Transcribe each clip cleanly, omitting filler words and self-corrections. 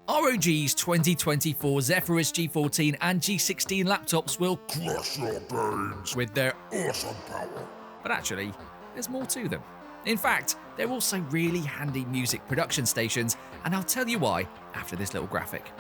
ROG's 2024 Zephyrus G14 and G16 laptops will Crush your bones with their awesome power. but actually, there's more to them. In fact, they're also really handy music production stations, and I'll tell you why after this little graphic.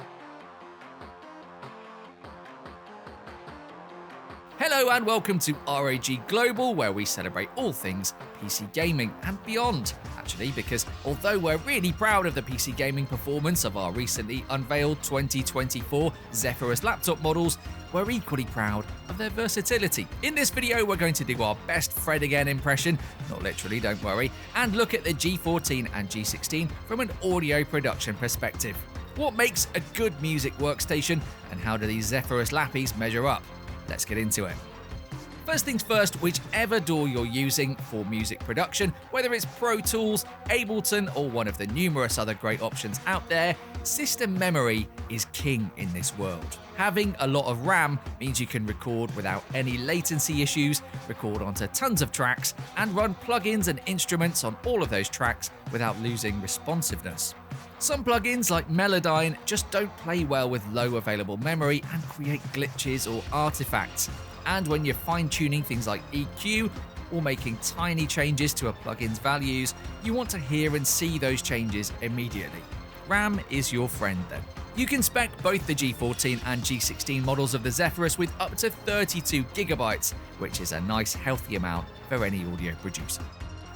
Hello and welcome to ROG Global, where we celebrate all things PC gaming and beyond. Actually, because although we're really proud of the PC gaming performance of our recently unveiled 2024 Zephyrus laptop models, we're equally proud of their versatility. In this video, we're going to do our best Fred again impression, not literally, don't worry, and look at the G14 and G16 from an audio production perspective. What makes a good music workstation, and how do these Zephyrus lappies measure up? Let's get into it. First things first, whichever DAW you're using for music production, whether it's Pro Tools, Ableton, or one of the numerous other great options out there, system memory is king in this world. Having a lot of RAM means you can record without any latency issues, record onto tons of tracks, and run plugins and instruments on all of those tracks without losing responsiveness. Some plugins like Melodyne just don't play well with low available memory and create glitches or artifacts. And when you're fine-tuning things like EQ or making tiny changes to a plugin's values, you want to hear and see those changes immediately. RAM is your friend then. You can spec both the G14 and G16 models of the Zephyrus with up to 32GB, which is a nice healthy amount for any audio producer.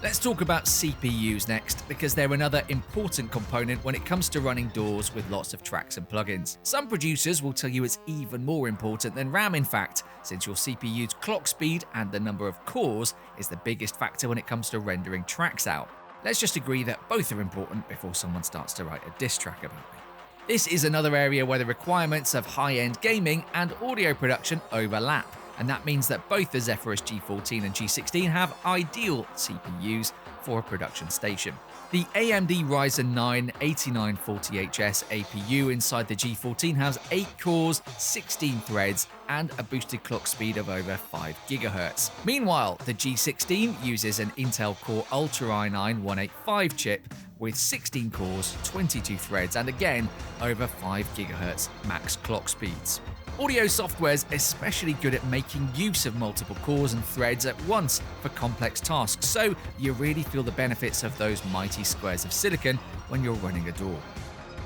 Let's talk about CPUs next, because they're another important component when it comes to running DAWs with lots of tracks and plugins. Some producers will tell you it's even more important than RAM, in fact, since your CPU's clock speed and the number of cores is the biggest factor when it comes to rendering tracks out. Let's just agree that both are important before someone starts to write a diss track about me. This is another area where the requirements of high-end gaming and audio production overlap. And that means that both the Zephyrus G14 and G16 have ideal CPUs for a production station. The AMD Ryzen 9 8940HS APU inside the G14 has 8 cores, 16 threads, and a boosted clock speed of over 5 GHz. Meanwhile, the G16 uses an Intel Core Ultra i9 185 chip with 16 cores, 22 threads, and again, over 5 GHz max clock speeds. Audio software's especially good at making use of multiple cores and threads at once for complex tasks, so you really feel the benefits of those mighty squares of silicon when you're running a DAW.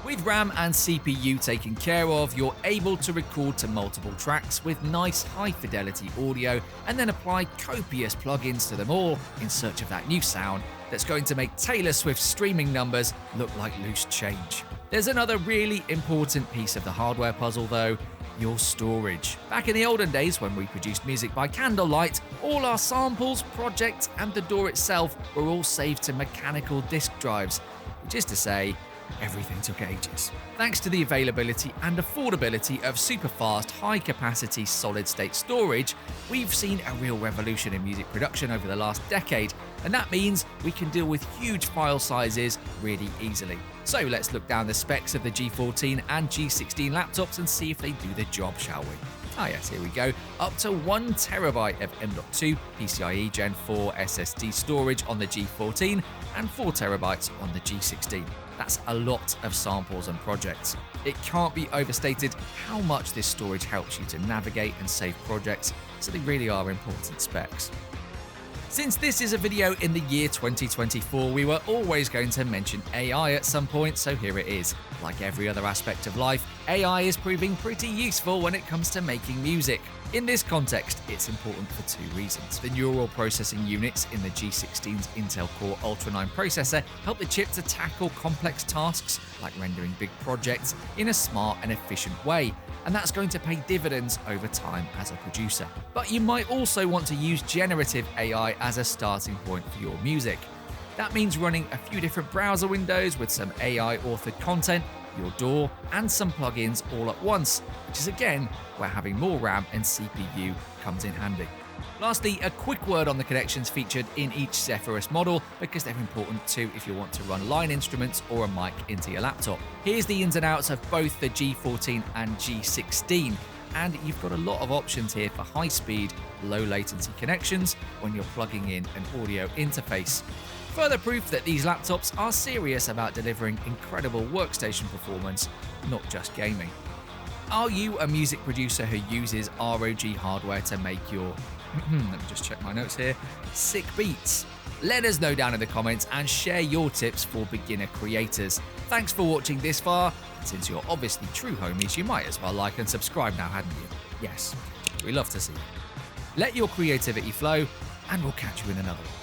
With RAM and CPU taken care of, you're able to record to multiple tracks with nice high-fidelity audio and then apply copious plugins to them all in search of that new sound that's going to make Taylor Swift's streaming numbers look like loose change. There's another really important piece of the hardware puzzle though, your storage. Back in the olden days when we produced music by candlelight, all our samples, projects, and the DAW itself were all saved to mechanical disk drives, which is to say, everything took ages. Thanks to the availability and affordability of super fast, high-capacity solid-state storage, we've seen a real revolution in music production over the last decade, and that means we can deal with huge file sizes really easily. So let's look down the specs of the G14 and G16 laptops and see if they do the job, shall we? Ah yes, here we go. Up to 1TB of M.2 PCIe Gen 4 SSD storage on the G14 and 4TB on the G16. That's a lot of samples and projects. It can't be overstated how much this storage helps you to navigate and save projects, so they really are important specs. Since this is a video in the year 2024, we were always going to mention AI at some point, so here it is. Like every other aspect of life, AI is proving pretty useful when it comes to making music. In this context, it's important for two reasons. The neural processing units in the G16's Intel Core Ultra 9 processor help the chip to tackle complex tasks like rendering big projects in a smart and efficient way, and that's going to pay dividends over time as a producer. But you might also want to use generative AI as a starting point for your music. That means running a few different browser windows with some AI-authored content, your DAW, and some plugins all at once, which is again where having more RAM and CPU comes in handy. Lastly, a quick word on the connections featured in each Zephyrus model, because they're important too if you want to run line instruments or a mic into your laptop. Here's the ins and outs of both the G14 and G16. And you've got a lot of options here for high-speed, low-latency connections when you're plugging in an audio interface. Further proof that these laptops are serious about delivering incredible workstation performance, not just gaming. Are you a music producer who uses ROG hardware to make your, let me just check my notes here, sick beats? Let us know down in the comments and share your tips for beginner creators. Thanks for watching this far. Since you're obviously true homies, you might as well like and subscribe now, hadn't you? Yes, we love to see you. Let your creativity flow, and we'll catch you in another one.